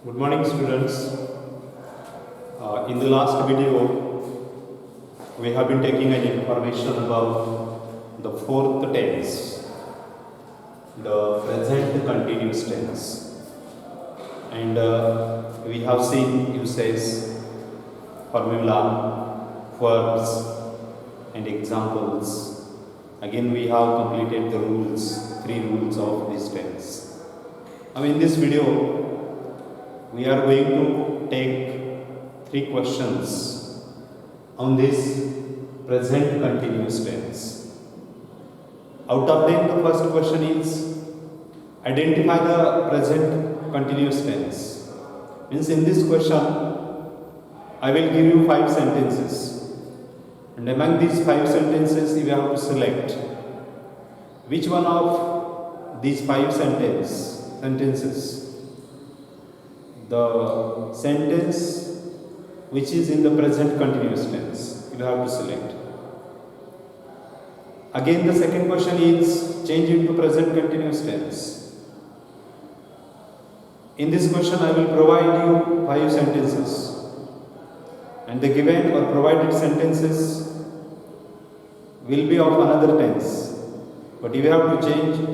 Good morning, students. In the last video, we have been taking an information about the fourth tense, the present continuous tense, and we have seen uses, formula, verbs, and examples. Again, we have completed the rules, 3 rules of this tense. Now, in this video, we are going to take 3 questions on this present continuous tense. Out of them, the first question is identify the present continuous tense. Means in this question, I will give you 5 sentences, and among these 5 sentences, you have to select which one of these 5 sentences the sentence which is in the present continuous tense. You have to select. Again, the second question is change into present continuous tense. In this question, I will provide you 5 sentences, and the given or provided sentences will be of another tense, but you have to change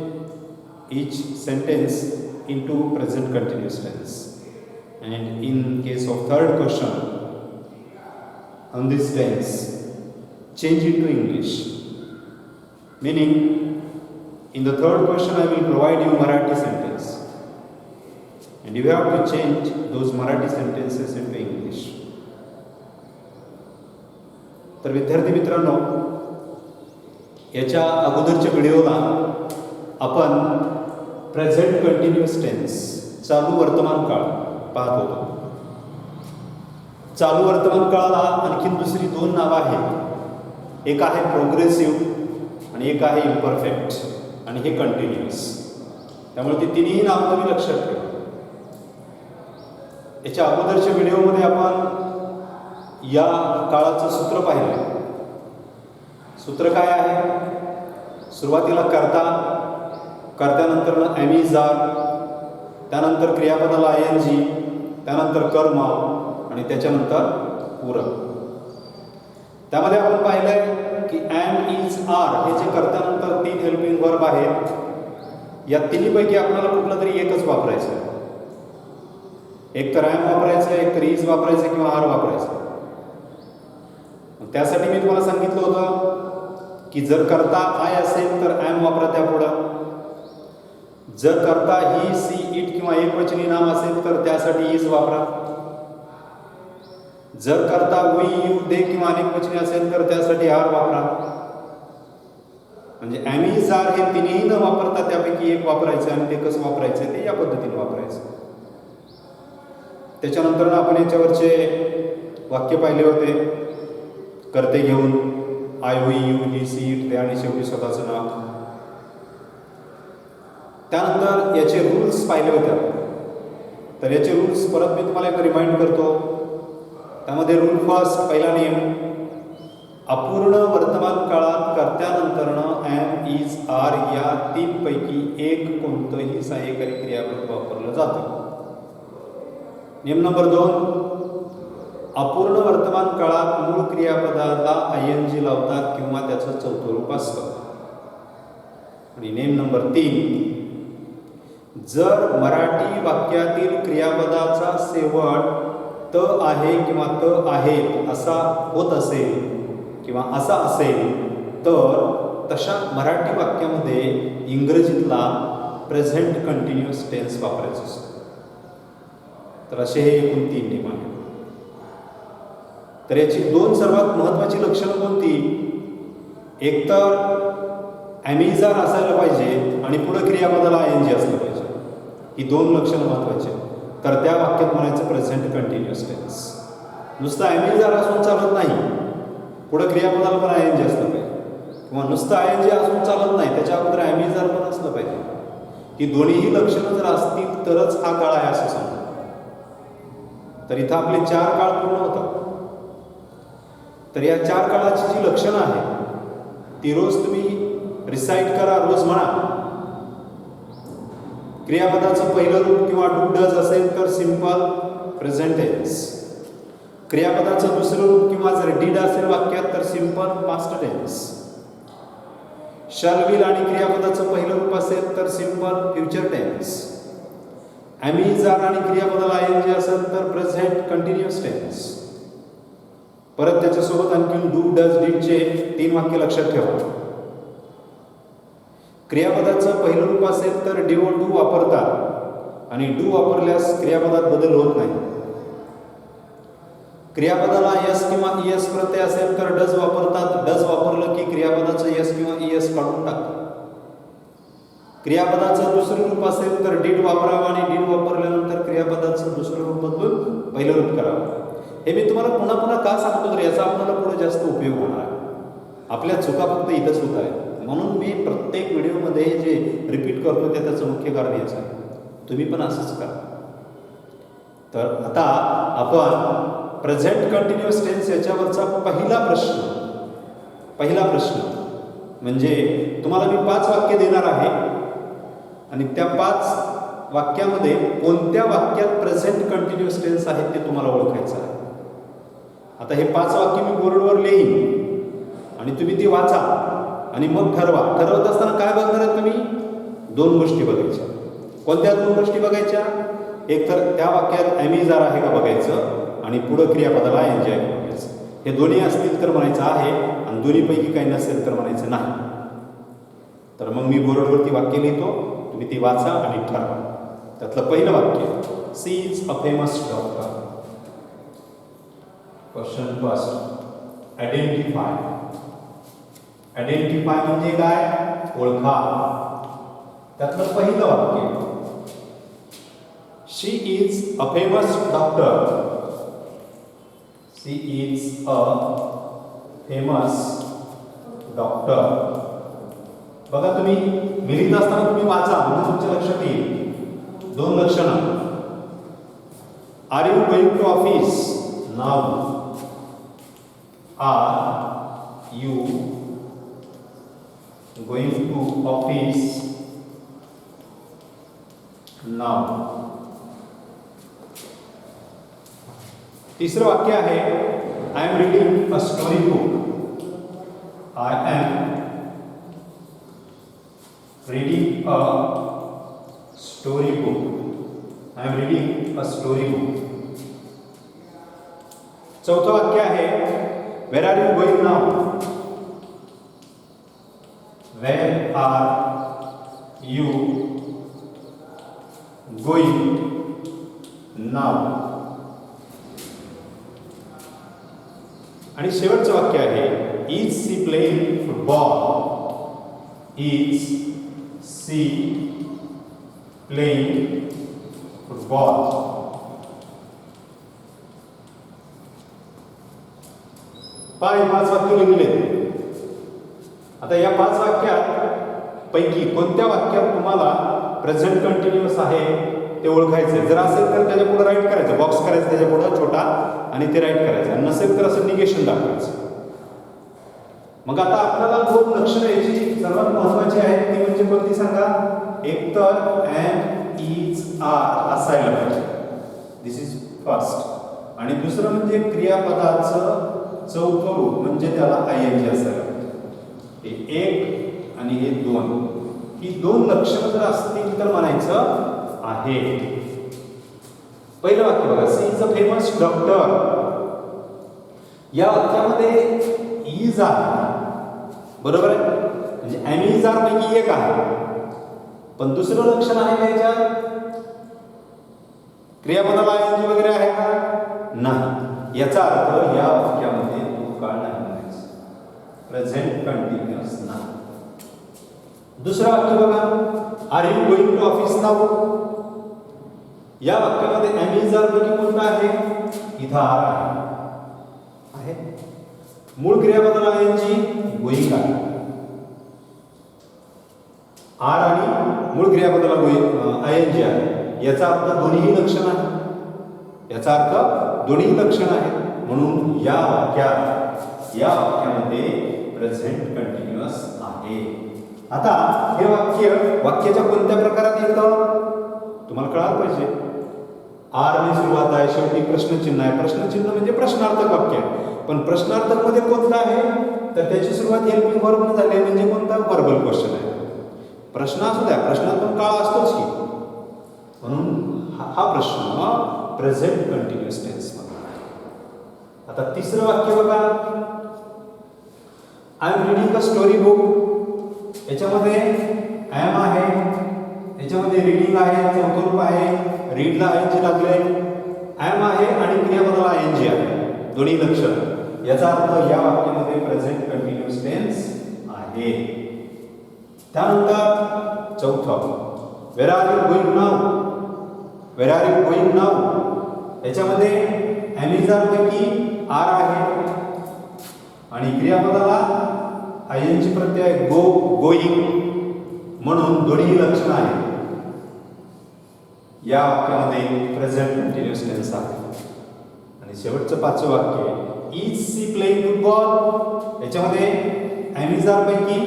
each sentence into present continuous tense. And in case of third question on this tense, change it to English. Meaning, in the third question I will provide you Marathi sentence, and you have to change those Marathi sentences into English. तर विद्यार्थी मित्रांनो, याच्या अगोदरच्या व्हिडिओला आपण present continuous tense, चालू वर्तमान काळ पाहत होतो. चालू वर्तमान काळाला आणखीन दुसरी 2 नावं आहेत. एक आहे प्रोग्रेसिव्ह आणि एक आहे इम्परफेक्ट, आणि हे कंटिन्युअस. त्यामुळे ती तिन्ही नावं तुम्ही लक्षात ठेवा. याच्या अगोदरच्या व्हिडिओमध्ये आपण या काळाचं सूत्र पाहिलं. सूत्र काय आहे? सुरुवातीला कर्ता, कर्त्यानंतर एम इज आर, त्यानंतर क्रियापदाला ING, त्यानंतर कर्म आणि त्याच्यानंतर पूरक. त्यामध्ये आपण पाहिलंय की एम इज आर हे जे कर्त्यानंतर 3 हेल्पिंग वर्ब आहेत, या तिन्हीपैकी आपल्याला कुठलं तरी एकच वापरायचं आहे. एक तर एम वापरायचं, एक तर इज वापरायचं किंवा आर वापरायचं. त्यासाठी मी तुम्हाला सांगितलं होतं की जर कर्ता आय असेल तर एम वापरा त्यापुढं. जर कर्ता ही, सी, इट किंवा एकवचनी नाम असेल तर त्यासाठी इज वापरा. जर कर्ता वी, यू, दे किंवा अनेकवचनी असेल तर त्यासाठी आर वापरा. म्हणजे एम इज आर हे तिन्ही न वापरता त्यापैकी एक वापरायचं, आणि ते कसं वापरायचं ते या पद्धतीने वापरायचं. त्याच्यानंतर आपण याच्यावरचे वाक्य पाहिले होते. कर्ते घेऊन I, we, you, he, she, it, ते आणि शेवटी स्वतःचं नाव. त्यानंतर याचे रूल्स पाहिले होते. तर याचे रूल्स परत मी तुम्हाला एक रिमाइंड करतो. त्यामध्ये रूल फर्स्ट, पहिला नियम, अपूर्ण वर्तमान काळात कर्त्यानंतरनं एम, इज, आर या 3 पैकी एक कोणतंही सहाय्यकारी क्रियापद वापरलं जातं. नियम नंबर 2, अपूर्ण वर्तमान काळात मूळ क्रियापदाला ING लावतात किंवा त्याचं चौथं रूप असतं. आणि नियम नंबर 3, जर मराठी वाक्यातील क्रियापदाचा शेवट त आहे किंवा त आहेत असा होत असेल किंवा असा असेल तर तशा मराठी वाक्यामध्ये इंग्रजीतला प्रेझेंट कंटिन्युअस टेन्स वापरायचा असतो. तर असे हे एकूण 3 नियम आहेत. तर याची 2 सर्वात महत्त्वाची लक्षणं कोणती? एक तर ॲमिजार असायला पाहिजे आणि पुढे क्रियापदाला ING असलं पाहिजे. ही 2 लक्षणं महत्त्वाची. तर त्या वाक्यात म्हणायचं प्रेझेंट कंटिन्युअस टेन्स. नुसतं ॲमिजार असून चालत नाही, पुढे क्रियापदाला पण ING असलं पाहिजे, किंवा नुसतं ING असून चालत नाही, त्याच्या अगोदर ॲमिजार पण असलं पाहिजे. ही दोन्हीही लक्षणं जर असतील तरच हा काळ आहे असं समजा. तर इथं आपले 4 काळ पूर्ण होतात. तर या 4 काळाची जी लक्षणं आहेत ती रोज तुम्ही रिसाईट करा, रोज म्हणा. क्रियापदाचं पहिलं रूप किंवा डू डज असेल तर सिंपल प्रेझेंट टेन्स. क्रियापदाचं दुसरं रूप किंवा जर डीड असेल वाक्यात तर simple past tense. Shall will आणि क्रियापदाचं पहिलं रूप असेल तर simple future tense. Am is are आणि क्रियापदाला आयएनजी असेल तर प्रेझेंट कंटिन्युअस टेन्स. परत त्याच्यासोबत आणखी डू डज डीडचे 3 वाक्य लक्षात ठेवा. क्रियापदाचं पहिलं रूप असेल तर डीओ डू वापरतात आणि डू वापरल्यास क्रियापदात बदल होत नाही. क्रियापदाला यस किंवा ईएस प्रत्यय असेल तर डज वापरतात. डज वापरलं की क्रियापदाचं यस किंवा ईएस काढून टाकतात. क्रियापदाचं दुसरं रूप असेल तर डीड वापरावं आणि डीड वापरल्यानंतर क्रियापदाचं दुसरं रूप बदलून पहिलं रूप करावं. हे मी तुम्हाला पुन्हा पुन्हा का सांगतो तर याचा आपल्याला पुढे जास्त उपयोग होणार आहे. आपल्या चुका फक्त इथंच होत आहेत म्हणून मी प्रत्येक व्हिडिओमध्ये जे रिपीट करतो त्याचं मुख्य कारण याचं आहे. तुम्ही पण असंच करा. तर आता आपण प्रेझेंट कंटिन्युअस टेन्स याच्यावरचा पहिला प्रश्न म्हणजे तुम्हाला मी 5 वाक्य देणार आहे आणि त्या 5 वाक्यामध्ये कोणत्या वाक्यात प्रेझेंट कंटिन्युअस टेन्स आहेत ते तुम्हाला ओळखायचं आहे. आता हे 5 वाक्य मी बोर्डवर लिहीन आणि तुम्ही ती वाचा आणि मग ठरवा. ठरवत असताना काय बघणार आहे तुम्ही? 2 गोष्टी बघायच्या. कोणत्या 2 गोष्टी बघायच्या? एक तर त्या वाक्यात ॲमीज आर आहे का बघायचं आणि पुढं क्रियापदाला आयएनजी आहे का बघायचं. हे दोन्ही असतील तर म्हणायचं आहे आणि दोन्हीपैकी काही नसेल तर म्हणायचं नाही. तर मग मी बोर्डवरती वाक्य लिहितो, तुम्ही ती वाचा आणि ठरवा. त्यातलं पहिलं वाक्य, she is a famous doctor. Question first, identify. Identify म्हणजे काय? ओळखा. त्यातलं पहिलं वाक्य, she is a famous doctor. She is a famous doctor. बघा तुम्ही लिहित असताना तुम्ही वाचा म्हणजे तुमच्या लक्षात येईल. 2 लक्षणं. Are you going to office now? Are you going to office now? तिसरं वाक्य आहे, I am reading a story book. I am reading a story book. I am reading a story book. चौथं वाक्य आहे, where are you going now? Where are you going now? आणि शेवटचं वाक्य आहे, is she playing football? Is she playing football? पाच वाक्य लिहिले. आता या 5 वाक्यात पैकी कोणत्या वाक्यात तुम्हाला प्रेझेंट कंटिन्युअस आहे ते ओळखायचं. जर असेल तर त्याच्या पुढे राईट करायचं, बॉक्स करायचं त्याच्या पुढे छोटा आणि ते राईट करायचं. आणि नसेल तर असं निगेशन दाखवायचं. मग आता आपल्याला 2 लक्षणं याची सर्वात महत्त्वाची आहेत ती म्हणजे कोणती सांगा? एक तर एम इज आर असायला पाहिजे, दिस इज फर्स्ट. आणि दुसरं म्हणजे क्रियापदाचं चौथं रूप म्हणजे त्याला आयएनजी असायला पाहिजे. हे 1 आणि हे 2 ही 2 लक्षणं जर असतील तर म्हणायचं आहे. पहिलं वाक्य बघा, she is a famous doctor. या वाक्यामध्ये इज आहे, बरोबर आहे, म्हणजे ॲमीज आर पैकी एक आहे. पण दुसरं लक्षण आहे का याच्यात? क्रियापदाला आयएनजी वगैरे आहे का? नाही. याचा अर्थ या वाक्यामध्ये भूतकाळ नाही म्हणायचं, प्रेझेंट कंटिन्युअस नाही. दुसरं वाक्य बघा, are you going to office now? या वाक्यामध्ये ॲमीज आर पैकी कोणता आहे? इथं आर आहे. मूळ क्रियापदाला आयएनजी गोइंग आहे. आर आणि मूळ क्रियापदाला आयएनजी आहे. याचा अर्थ दोन्ही लक्षण आहे. याचा अर्थ दोन्ही लक्षण आहे. म्हणून या वाक्यामध्ये प्रेझेंट कंटिन्युअस आहे. आता हे वाक्याच्या कोणत्या प्रकारात येतं तुम्हाला कळायला पाहिजे. आर ने सुरुवात आहे, शेवटी प्रश्नचिन्ह आहे. प्रश्नचिन्ह म्हणजे प्रश्नार्थक वाक्य आहे. पण प्रश्नार्थक मध्ये कोणतं आहे तर त्याची सुरुवात हेल्पिंग वर्ब झाली आहे, म्हणजे कोणता व्हर्बल क्वेश्चन आहे. प्रश्न असू द्या, प्रश्नात पण काळ असतोच की, म्हणून हा प्रश्न प्रेझेंट कंटिन्युअस टेन्स मध्ये. आता तिसरं वाक्य बघा, I am reading a story book. याच्यामध्ये आय एम आहे, याच्यामध्ये रीडिंग आहे, चौथं रूप आहे, रीडला आयएनजी लागले, आय एम आहे आणि क्रियापदाला आयएनजी आहे, दोन्ही लक्षण. याचा अर्थ या वाक्यामध्ये प्रेझेंट कंटिन्युअस टेन्स आहे. त्यानंतर चौथं, where are you going now. Where are you going now याच्यामध्ये ॲमेझॉन पैकी आर आहे आणि क्रियापदाला आयएनजी प्रत्यय गो, गोइंग, म्हणून दोन्ही लक्षण आहे. या वाक्यामध्ये प्रेझेंट कंटिन्युअस टेन्स आहे. आणि शेवटचं पाचवं वाक्य, इज सी प्लेइंग फुटबॉल. याच्यामध्ये ॲमेझॉन पैकी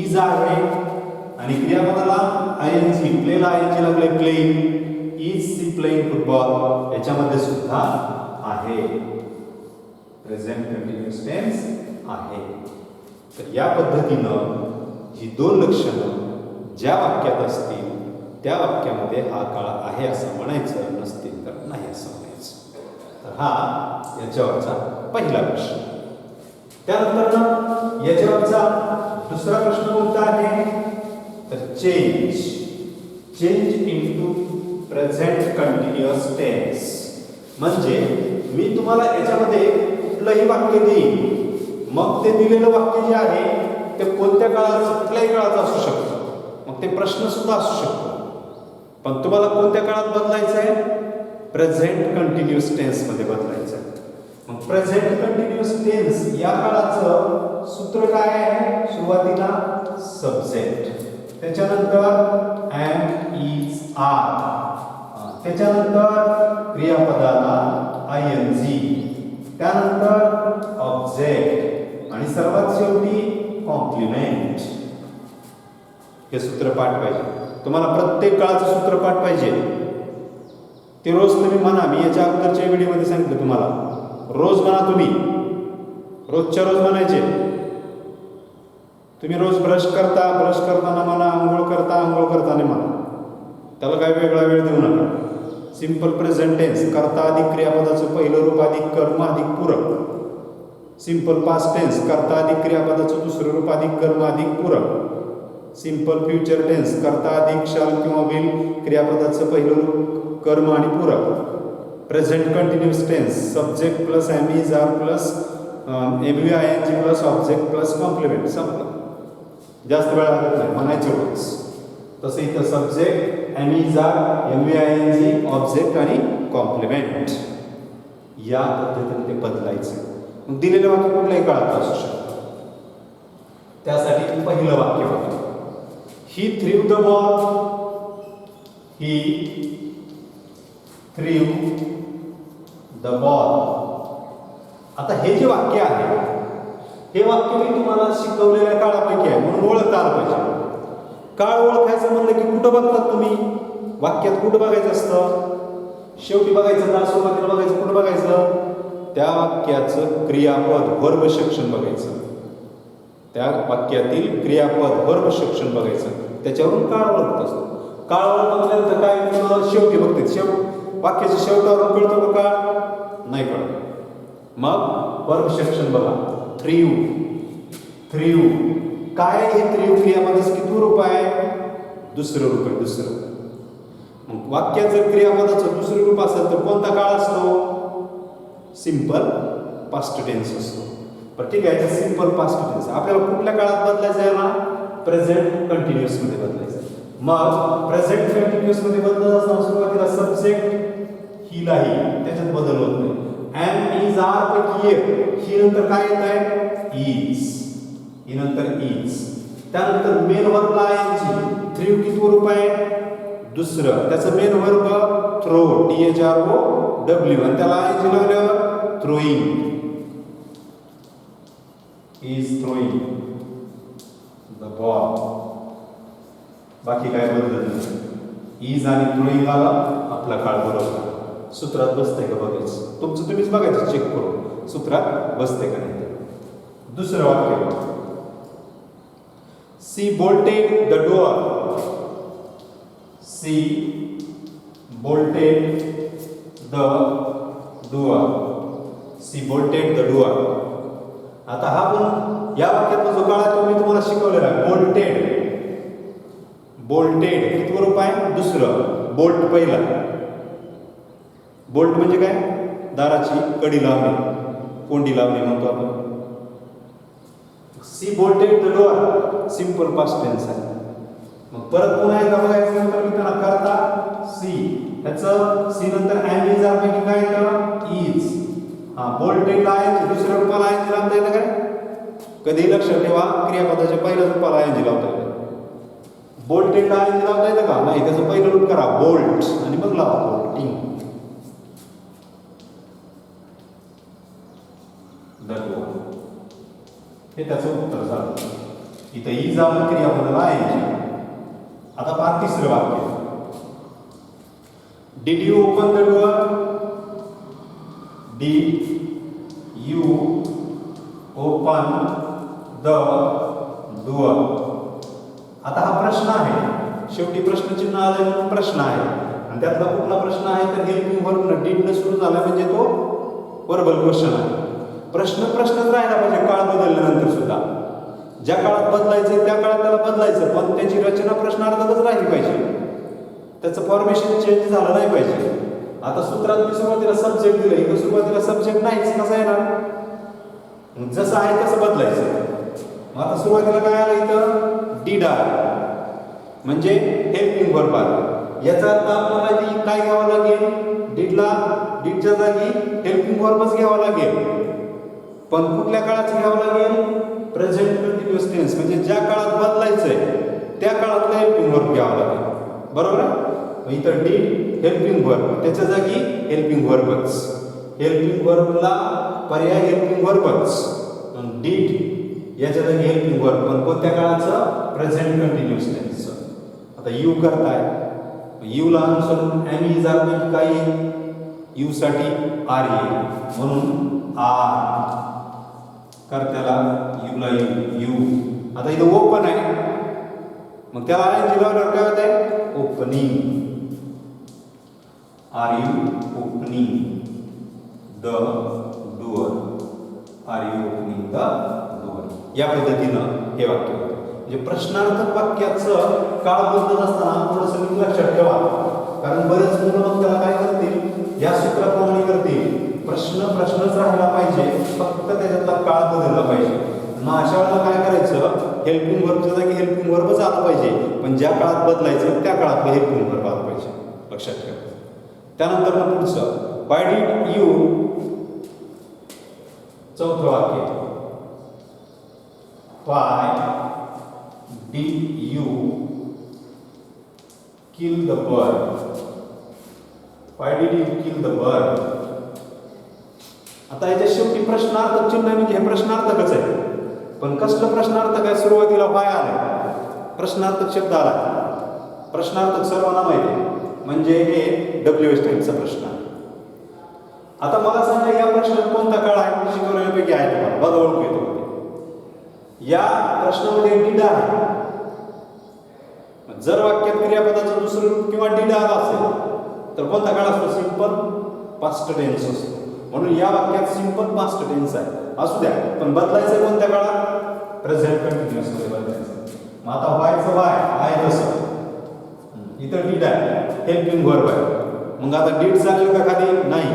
इज आहे आणि क्रियापदाला आयएनजी, प्लेला आयएनजी लागले, playing. Is she playing football याच्यामध्ये सुद्धा आहे, प्रेझेंट कंटिन्युअस टेन्स आहे. तर या पद्धतीनं ही दोन लक्षणं ज्या वाक्यात असतील त्या वाक्यामध्ये हा काळ आहे असं म्हणायचं, नसतील तर नाही असं म्हणायचं. तर हा याच्यावरचा पहिला प्रश्न. त्यानंतर याच्यावरचा दुसरा प्रश्न कोणता आहे तर change into present continuous tense. म्हणजे मी तुम्हाला याच्यामध्ये कुठलंही वाक्य देईन, मग ते दिलेलं वाक्य जे आहे ते कोणत्या काळाचं, कुठल्याही काळाचं असू शकतं, मग ते प्रश्न सुद्धा असू शकतो. पण तुम्हाला कोणत्या काळात बदलायचं आहे, प्रेझेंट कंटिन्युअस टेन्स मध्ये बदलायचं आहे. मग प्रेझेंट कंटिन्युअस टेन्स या काळाचं सूत्र काय आहे, सुरुवातीला सब्जेक्ट, त्याच्यानंतर एम, इज, आर, त्याच्यानंतर क्रियापदाला आयएनजी, त्यानंतर ऑब्जेक्ट आणि सर्वात शेवटी कॉम्प्लिमेंट. हे सूत्र पाठ पाहिजे तुम्हाला, प्रत्येक काळाचं सूत्र पाठ पाहिजे. ते रोज तुम्ही म्हणा. मी याच्या अगोदरच्या व्हिडिओमध्ये सांगितलं तुम्हाला, रोज म्हणा तुम्ही, रोजच्या रोज म्हणायचे. तुम्ही रोज ब्रश करताना म्हणा, आंघोळ करताना म्हणा. त्याला काय वेगळा वेळ देऊ नका. सिंपल प्रेझेंट टेन्स, कर्ता अधिक क्रियापदाचं पहिलं रूप अधिक कर्म अधिक पूरक. सिंपल पास्ट टेन्स, कर्ता अधिक क्रियापदाचं दुसरं रूप अधिक कर्म अधिक पूरक. सिंपल फ्युचर टेन्स, कर्ता अधिक शाल किंवा विल क्रियापदाचं पहिलं रूप कर्म आणि पूरक. Present continuous tense, subject plus am, is, are plus MV ING plus object plus complement. संपलं, जास्त वेळ लागत नाही, म्हणायचं रोज. तसं इथं subject, am, is, are, MV ING, object आणि कॉम्प्लिमेंट या पद्धतीने ते बदलायचं. मग दिलेलं वाक्य कुठल्याही काळात असू शकतं. त्यासाठी पहिलं वाक्य होतं, he threw the ball. He threw the ball. आता हे जे वाक्य आहे, हे वाक्य मी तुम्हाला शिकवलेल्या काळापैकी आहे, म्हणून ओळखता आलं पाहिजे. काळ ओळखायचं म्हणलं की कुठं बघतात तुम्ही, वाक्यात कुठं बघायचं असतं, शेवटी बघायचं का सुरुवातीला बघायचं, कुठं बघायचं, त्या वाक्याचं क्रियापद वर्ब सेक्शन बघायचं. त्या वाक्यातील क्रियापद वर्ब सेक्शन बघायचं, त्याच्यावरून काळ ओळखत असतो. काळ ओळखल्यानंतर काय शेवटी बघते, वाक्याच्या शेवटावरून कळतो का काळ, नाही कळत. मग वर्ब सेक्शन बघा, थ्रीव काय, हे थ्रीव क्रियापदाचं किती रूप आहे, दुसरं रूप आहे, दुसरं. मग वाक्यात जर क्रियापदाचं दुसरं रूप असेल तर कोणता काळ असतो, सिंपल पास्ट टेन्स असतो. पण ठीक आहे, सिंपल पास्ट टेन्स आपल्याला कुठल्या काळात बदलायचं आहे ना, प्रेझेंट कंटिन्युअस मध्ये बदलायचं. मग प्रेझेंट कंटिन्युअस मध्ये बदलत असताना सुरुवातीला सब्जेक्ट हिलाही त्याच्यात बदल होत नाही. एम, इज, आर पैकी एक, ही नंतर काय येत आहे, इज, ही नंतर इज. त्यानंतर मेन वर्बला आयएनजी, थ्रीव किती रूप आहे, दुसरं. त्याचं मेन वर्ब थ्रो, THROW, आणि त्याला आयएनजी लावल्यावर throwing, is throwing the ball. बाकी काय बदलत नाही. इज आणि थ्रोईंग आला आपला काळ बरोबर सूत्रात बसते का बघायचं. तुमचं तुम्हीच बघायचं चेक करून सूत्रात बसते का नाही. दुसरं वाक्य she bolted the door. She bolted the door. She bolted the door. आता हा पण या वाक्यातला जो काळ आहे तो मी तुम्हाला शिकवलेला आहे. बोल्टेड. बोल्टेड किती रूप आहे? दुसरं. बोल्ट पहिला. बोल्ट म्हणजे काय? दाराची कडी लावणे, कोंडी लावणे म्हणतो आपण. She bolted the door simple past tense आहे. मग परत पुन्हा एकदा बघायचं नंतर मी त्यांना करता सी त्याचं सी नंतर एम इज पैकी काय येतं? इज. हा बोल्टेडला आहे दुसऱ्या रूपाला आहे लावता येतं काय? कधी लक्षात ठेवा क्रियापदाच्या पहिल्या रूपाला आहे लावता येतं. बोल्टेडला आहे लावता येतं का? नाही, त्याचं पहिलं रूप करा बोल्ट आणि मग लावा बोल्टिंग. हे त्याचं उत्तर झालं. इथं इज आलं क्रियापदाला आहे. आता पाच तिसरं वाक्य. Did you open the door. Did you open the door. आता हा प्रश्न आहे. शेवटी प्रश्नचिन्ह आलंय म्हणून प्रश्न आहे आणि त्यातला कुठला प्रश्न आहे तर हेल्पिंग वर्ब डिड न सुरू झाला म्हणजे तो वर्बल क्वेश्चन आहे. प्रश्नच राहिला पाहिजे काळ बदलल्यानंतर सुद्धा. ज्या काळात बदलायचं त्या काळात त्याला बदलायचं पण त्याची रचना प्रश्नार्थातच राहिली पाहिजे. त्याचं फॉर्मेशन चेंज झालं नाही पाहिजे. आता सूत्रात मी सुरुवातीला सब्जेक्ट दिलं, इथं सुरुवातीला सब्जेक्ट नाहीच, कसं येणार? जसं आहे तसं बदलायचं. मग आता सुरुवातीला काय आलं इथं? डीड आलं म्हणजे हेल्पिंग वर्ब आलं. याचा अर्थ आपल्याला ती काय घ्यावं लागेल? डीडच्या जागी हेल्पिंग वर्बच घ्यावा लागेल. पण कुठल्या काळाचं घ्यावं लागेल? प्रेझेंट कंटिन्युअस टेन्स म्हणजे ज्या काळात बदलायचंय त्या काळातला हेल्पिंग वर्ब घ्यावा लागेल. बरोबर आहे? इथं डीड हेल्पिंग वर्ब त्याच्या जागी हेल्पिंग वर्बच. हेल्पिंग वर्बला पर्याय हेल्पिंग वर्बच. डीड याच्या जागी हेल्पिंग वर्ब पण कोणत्या काळाचं? प्रेझेंट कंटिन्युअस टेन्सचं. आता यू करताय, यूला अनुसरून एम इज आर पैकी काय येईल? यू साठी आर येईल म्हणून आर. कर्त्याला यूला यू. आता इथं ओपन आहे मग त्याला आय लावल्यावर काय होत आहे? Opening. Are you opening the door. Are you opening the door. या पद्धतीनं हे वाक्य होतं. म्हणजे प्रश्नार्थक वाक्याचं काळ बदलत असताना थोडंसं लक्षात ठेवा. कारण बरेच मुलं मग त्याला काय करतील? या सूत्राप्रमाणे करतील. प्रश्नच राहिला पाहिजे फक्त त्याच्यातला काळ बदलला पाहिजे. मग अशा वेळेला काय करायचं? हेल्पिंग वर्बच्या जागी हेल्पिंग वर्बच आलं पाहिजे पण ज्या काळात बदलायचं त्या काळात हेल्पिंग वर्ब आलं पाहिजे. लक्षात ठेवा. त्यानंतर मग पुढचं व्हाय डिड यू. चौथं वाक्य why did you kill the bird. Why did you kill the bird. आता याच्या शेवटी प्रश्नार्थक चिन्ह म्हणजे हे प्रश्नार्थकच आहे पण कसलं प्रश्नार्थक आहे? सुरुवातीला व्हाय आलं प्रश्नार्थक शब्द आला. प्रश्नार्थक सर्वांना माहिती आहे म्हणजे हे डब्ल्यूएच टाईपचा प्रश्न आहे. आता मला सांगा या प्रश्नात कोणता काळ आहे? शिकवण्यापैकी आहे तुम्हाला बघा ओळखू येतो. या प्रश्नामध्ये डीड आहे. जर वाक्यात क्रियापदाचं दुसरं रूप किंवा डीड आला असेल तर कोणता काळ असतो? सिंपल पास्ट टेन्स असतो. म्हणून या वाक्यात सिंपल पास्ट टेन्स आहे. असू द्या पण बदलायचं कोणत्या काळात? प्रेझेंट कंटिन्युअस मध्ये बदलायचं. मग आता व्हायचं वाय आहे तसं. इथं डीड आहे हेल्पिंग वर्ब आहे. मग आता डीड चालेल का खाली? नाही.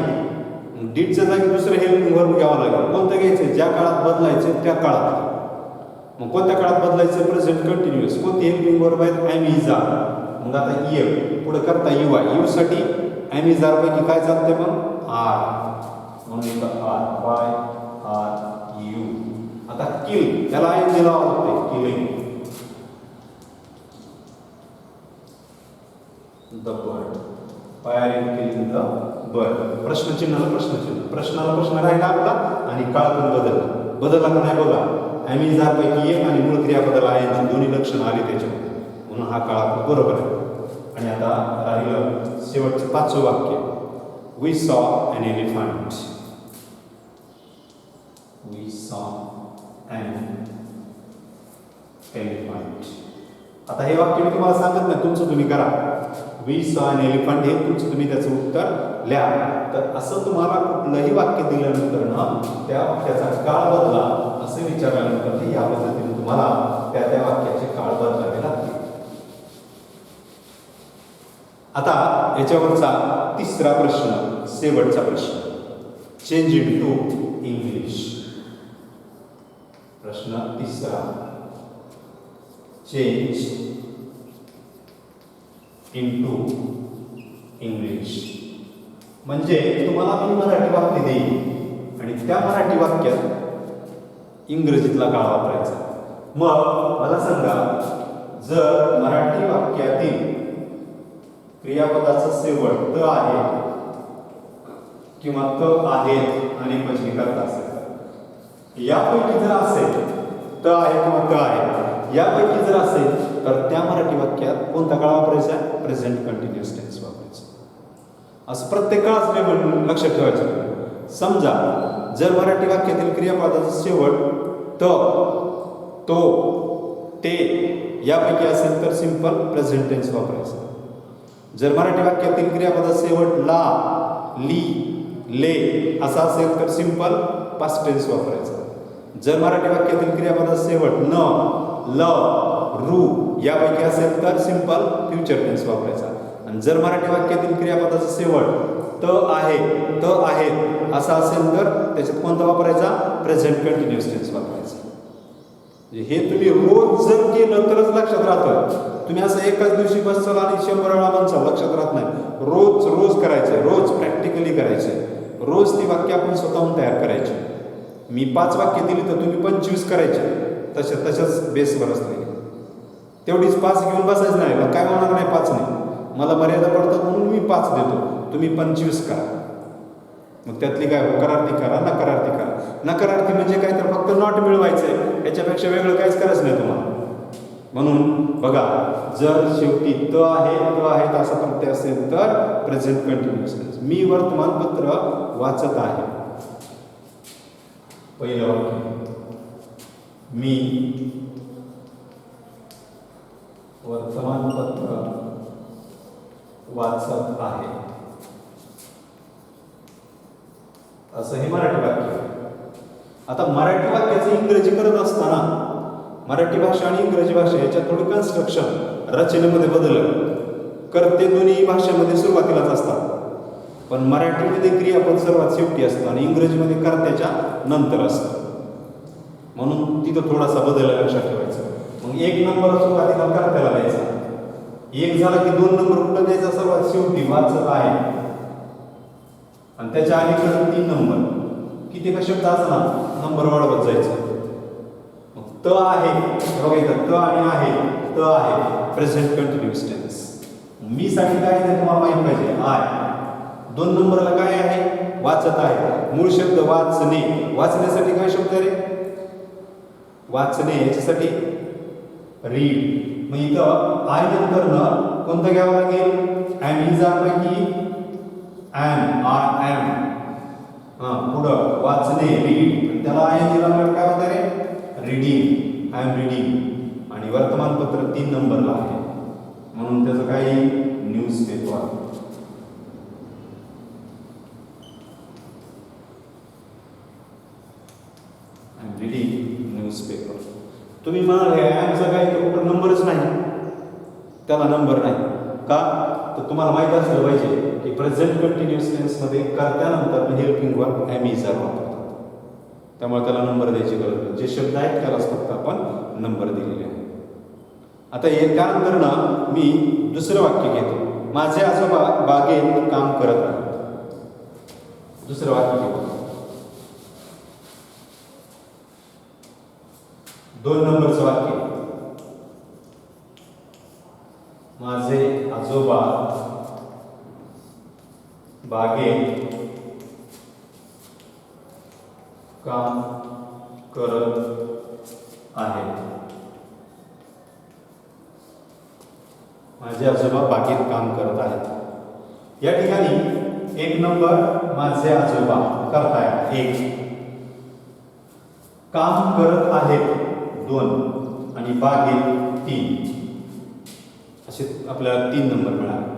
डीडच्या जागी दुसरं हेल्पिंग वर्ब घ्यावं लागेल. कोणतं घ्यायचं? ज्या काळात बदलायचं त्या काळात. मग कोणत्या काळात बदलायचं? Present continuous. कोणती हेल्पिंग वर्ब आहेत? Am is are. मग आता इएफ पुढे करता यू आहे. यू साठी एम इज आर पैकी काय चालते? मग आर. म्हणून इथं आर. Y are you. आता किल त्याला आय एन जी लावावं लागते. Killing the bird. Why are you killing the bird. प्रश्नचिन्हाला प्रश्न राहिला आपला आणि काळ पण बदलला का नाही बघा. एम इज आर पैकी एक आणि मूळ क्रियापदाला आय एन जी दोन्ही लक्षणं आली त्याच्यामध्ये म्हणून हा काळ आपला बरोबर आहे. आणि आता राहिलं शेवटचं 5वं वाक्य. वी सॉ ॲन एलिफंट. वी सॉ ॲन एलिफंट. आता हे वाक्य मी तुम्हाला सांगत नाही, तुमचं तुम्ही करा. वी सॉ ॲन एलिफंट हे तुमचं तुम्ही त्याचं उत्तर लिहा. तर असं तुम्हाला कुठलंही वाक्य दिल्यानंतर ना त्या वाक्याचा काळ बदला असं विचारल्यानंतर या पद्धतीने तुम्हाला त्या त्या वाक्याचे काळ बदलावे लागतील. आता याच्यावरचा तिसरा प्रश्न, शेवटचा प्रश्न, चेंज इनटू इंग्लिश. प्रश्न तिसरा, चेंज इनटू इंग्लिश. म्हणजे तुम्हाला मी मराठी वाक्य देईन आणि त्या मराठी वाक्यात इंग्रजीतला काळ वापरायचा. मग मला सांगा, जर मराठी वाक्यातील क्रियापदाचा शेवट त आहे किंवा त आहेत आणि पचनी करता असेल, यापैकी जर असेल, त आहे किंवा त आहे यापैकी जर असेल तर त्या मराठी वाक्यात कोणता काळ वापरायचा? प्रेझेंट कंटिन्युअस टेन्स वापरायचा. असं प्रत्येक काळात लक्षात ठेवायचं. समजा जर मराठी वाक्यातील क्रियापदाचा शेवट त, तो, ते यापैकी असेल तर सिंपल प्रेझेंट टेन्स वापरायचं. जर मराठी वाक्यातील क्रियापदाचा शेवट ला, ली, ले असा असेल तर सिंपल पास्ट टेन्स वापरायचा. जर मराठी वाक्यातील क्रियापदाचा शेवट न, ल, रू यापैकी असेल तर सिंपल फ्युचर टेन्स वापरायचा. आणि जर मराठी वाक्यातील क्रियापदाचा शेवट त आहे, त आहेत असा असेल तर त्याच्यात कोणता वापरायचा? प्रेझेंट कंटिन्युअस टेन्स वापरायचा. हे तुम्ही रोज जर केलं तरच लक्षात राहतं. तुम्ही असं एकाच दिवशी बसचाल आणि 100 वेळा म्हणसाल, लक्षात राहत नाही. रोज रोज करायचं, रोज प्रॅक्टिकली करायचे, रोज ती वाक्य आपण स्वतःहून तयार करायची. मी 5 वाक्य दिली तर तुम्ही 25 करायचे तशाच बेसवर असलेली. तेवढीच 5 घेऊन बसायचं नाही, मग काय होणार नाही 5 नाही. मला मर्यादा पडतात म्हणून मी 5 देतो, तुम्ही 25 करा. मग त्यातली काय होकारार्थी करा, नकारार्थी करा. नकारार्थी म्हणजे काय तर फक्त नॉट मिळवायचंय, याच्यापेक्षा वेगळं काहीच करायचं नाही तुम्हाला. म्हणून बघा, जर शेवटी त आहे, त आहेत असा प्रत्यय असेल तर प्रेझेंट कंटिन्युअस टेन्स. मी वर्तमानपत्र वाचत आहे. पहिलं वाक्य, मी वर्तमानपत्र वाचत आहे, असं हे मराठी वाक्य. आता मराठी वाक्याचं इंग्रजी करत असताना मराठी भाषा आणि इंग्रजी भाषा याच्यात थोडी कन्स्ट्रक्शन रचनेमध्ये बदल करते. दोन्ही भाषेमध्ये सुरुवातीलाच असतात, पण मराठीमध्ये क्रियापद सर्वात शेवटी असतं आणि इंग्रजीमध्ये कर्त्याच्या नंतर असतं. म्हणून तिथं थोडासा बदल लक्षात ठेवायचा. मग 1 नंबर सुरुवातीला कर्त्याला द्यायचा, 1 झाला की 2 नंबर कुठं द्यायचा? सर्वात शेवटी वाचत आहे. आणि त्याच्या अलीकडे 3 नंबर. किती का शब्द असला नंबर वाढवत जायचं. मग त आहे, बघा इथं त आणि आहे, त आहे प्रेझेंट कंटिन्युअस टेन्स. मी साठी काय आहे तुम्हाला माहित पाहिजे, आय. 2 नंबरला काय आहे? वाचत आहे. मूळ शब्द वाचणे, वाचण्यासाठी काय शब्द रे? वाचणे, याच्यासाठी रीड. मग इथं आय नंतर न कोणतं घ्यावं लागेल? ॲम इज पैकी ॲम, आय ॲम. पुढं वाचणे, रीड, त्याला आय दिला काय होतं रे? Reading, I am reading. आणि वर्तमानपत्र 3 नंबरला आहे म्हणून त्याचं काय? Newspaper. I am reading newspaper. तुम्ही म्हणाल ॲमचा काय कुठं नंबरच नाही, त्याला नंबर नाही का? तर तुम्हाला माहिती असलं पाहिजे की प्रेझेंट कंटिन्युअस टेन्समध्ये कर्त्यानंतर helping verb am is are वापरतात, त्यामुळे त्याला नंबर द्यायची गरज नाही. जे शब्द आहेत त्यालाच फक्त आपण नंबर दिलेले आहे. आता त्यानंतर ना मी दुसरं वाक्य घेतो, माझे आजोबा बागेत काम करत आहेत. दुसरं वाक्य घेतो, 2 नंबरचं वाक्य, माझे आजोबा बागेत काम करत आहेत. माझे आजोबा बागेत काम करत आहेत. या ठिकाणी 1 नंबर माझे आजोबा करतायत 1, काम करत आहेत 2 आणि बागेत 3. असे आपल्याला 3 नंबर मिळाले.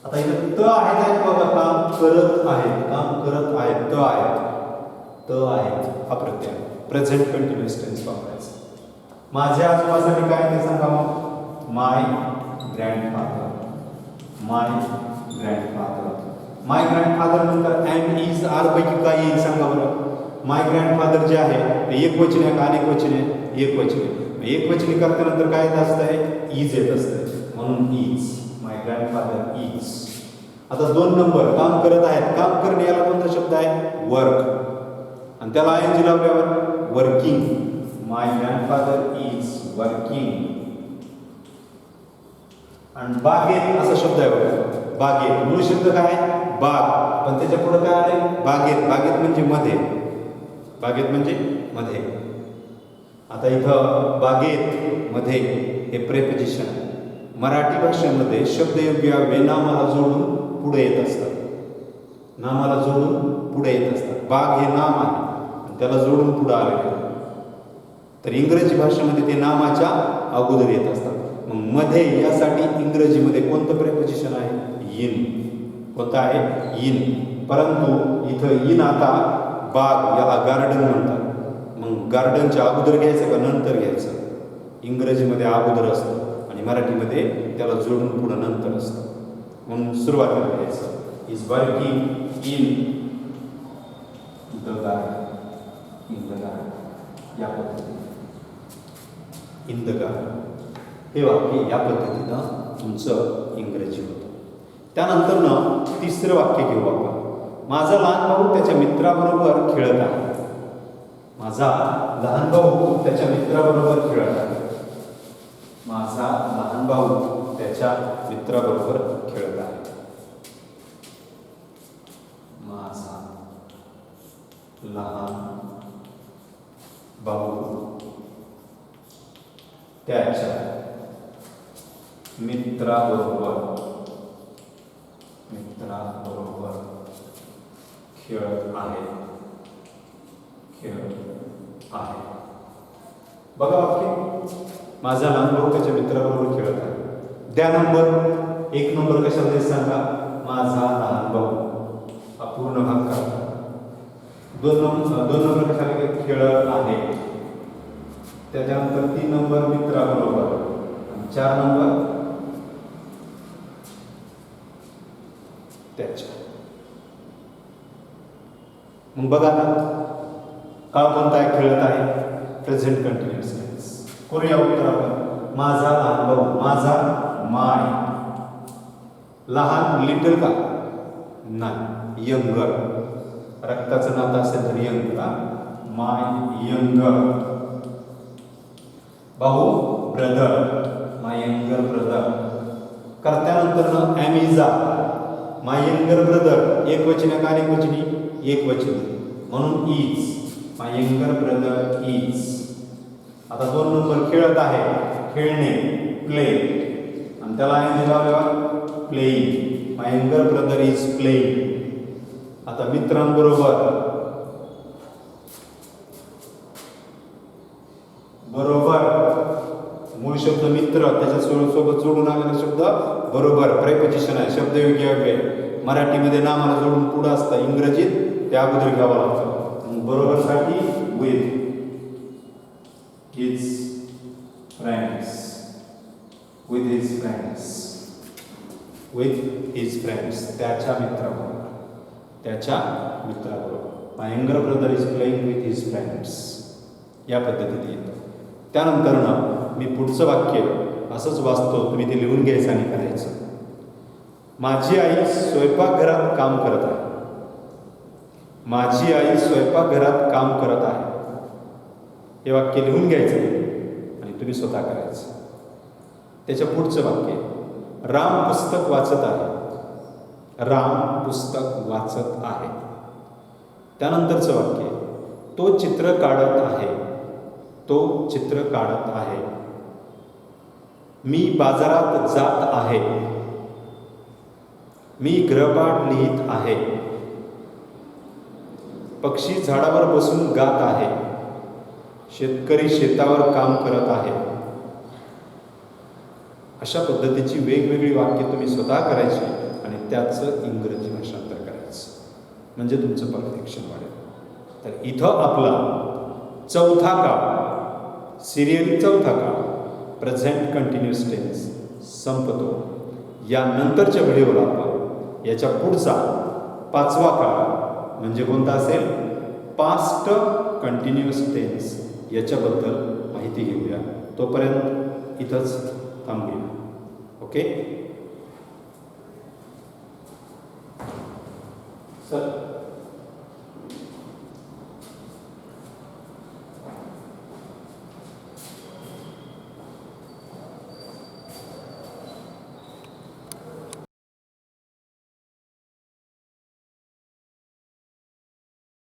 आता इथे त आहेत बघा, काम करत आहेत, काम करत आहेत, त आहेत हा प्रत्यय प्रेझेंट कंटिन्युअस टेन्स वापरायचा. माझ्या आजोबासाठी काय ते सांगा मग. माय ग्रँडफादर. माय ग्रँडफादर नंतर एम इज आर पैकी काय येईल सांगा बरं. माय ग्रँडफादर जे आहे ते एकवचन आहे का अनेक वचन आहे. एकवचनी करतानंतर काय येत असतंय, इज येत असतंय, म्हणून इज. My grandfather is. आता 2 नंबर काम करत आहेत. काम करणे याला कोणता शब्द आहे, वर्क, आणि त्याला आयएनजी लावल्यावर working. My grandfather is working. आणि बागेत असा शब्द आहे बघा, बागेत. मूळ शब्द काय, बाग, पण त्याच्या पुढे काय आले, बागेत. बागेत म्हणजे मध्ये. आता इथं बागेत मध्ये हे प्रेपोजिशन आहे. मराठी भाषेमध्ये शब्दयोग्य नामाला जोडून पुढे येत असतात. बाग हे नाम आहे आणि त्याला जोडून पुढे आलेले. तर इंग्रजी भाषेमध्ये ते नामाच्या अगोदर येत असतात. मग मध्ये यासाठी इंग्रजीमध्ये कोणतं प्रेपोजिशन आहे, इन. कोणतं आहे, इन. परंतु इथं इन आता बाग याला गार्डन म्हणतात. मग गार्डनच्या अगोदर घ्यायचं का नंतर घ्यायचं. इंग्रजीमध्ये अगोदर असतं आणि मराठीमध्ये त्याला जोडून पुढं नंतर असतं. म्हणून सुरुवातीला घ्यायचं. Is working in the garden. या पद्धतीने इन द गार्डन हे वाक्य या पद्धतीनं तुमचं इंग्रजी होतं. त्यानंतर तिसरं वाक्य घेऊ आपण. माझा लहान भाऊ त्याच्या मित्राबरोबर खेळत आहे. माझा लहान भाऊ त्याच्या मित्राबरोबर खेळत आहे. माझा लहान भाऊ त्याच्या मित्राबरोबर खेळत आहे. माझा लहान भाऊ त्याच्या मित्राबरोबर खेळत आहे. बघा वाक्य, माझा लहान भाऊ त्याच्या मित्राबरोबर खेळत आहे. द्या नंबर. 1 नंबर कशाला देत सांगा, माझा लहान भाऊ हा पूर्ण भाग करा. 2 नंबर कशाला, खेळत आहे. त्याच्यानंतर 3 नंबर मित्राबरोबर, 4 नंबर त्याच्या. मग बघा आता काळ कोणता आहे, खेळत आहे, प्रेझेंट कंटिन्युअस टेन्स. करूया उत्तर आपण. माझा लहान भाऊ, माझा माय. लहान लिटल का, नाही, यंगर. रक्ताचं नातं असेल तर यंग का, माय यंगर. भाऊ ब्रदर, माय यंगर ब्रदर. कर्त्यानंतर ॲमिझा, माय यंगर ब्रदर. एक वचनी का अनेक वचनी, एक वचनी, म्हणून is. My younger brother is. आता 2 नंबर खेळत आहे, खेळणे, प्ले, आणि त्याला आहे लावल्यावर playing. My younger brother is playing. आता मित्रांबरोबर, मूळ शब्द मित्र, त्याच्या सोबत जोडून आलेला शब्द बरोबर, प्रेपोजिशन आहे, शब्दयोग्य आहे. मराठीमध्ये नामाला जोडून पुढं असतं, इंग्रजीत त्या अगोदर घ्यावं लागतं. बरोबर साठी विथ हिज फ्रेंड्स. त्याच्या मित्राबरोबर. My younger brother is playing with his friends. या पद्धतीने येतं. त्यानंतर मी पुढचं वाक्य असंच वाचतो, तुम्ही ते लिहून घ्यायचं आणि करायचं. माझी आई स्वयंपाकघरात काम करत आहे. माझी आई स्वयंपाकघरात काम करत आहे. हे वाक्य लिहून घ्यायचं आणि तुम्ही स्वतः करायचं. त्याच्या पुढचं वाक्य, राम पुस्तक वाचत आहे. राम पुस्तक वाचत आहे. त्यानंतरचं वाक्य, तो चित्र काढत आहे. तो चित्र काढत आहे. मी बाजारात जात आहे. मी गृहपाठ लिहित आहे. पक्षी झाडावर बसून गात आहे. शेतकरी शेतावर काम करत आहे. अशा पद्धतीची वेगवेगळी वाक्य तुम्ही स्वतः करायची आणि त्याचं इंग्रजी भाषांतर करायचं, म्हणजे तुमचं परफेक्शन वाढेल. तर इथं आपला चौथा काळ, सिरियल चौथा काळ, प्रेझेंट कंटिन्युअस टेन्स संपतो. या नंतरच्या व्हिडिओला आपण याच्या पुढचा पाचवा काळ म्हणजे कोणता असेल, पास्ट कंटिन्युअस टेन्स, याच्याबद्दल माहिती घेऊया. तोपर्यंत इथंच थांबूया. ओके.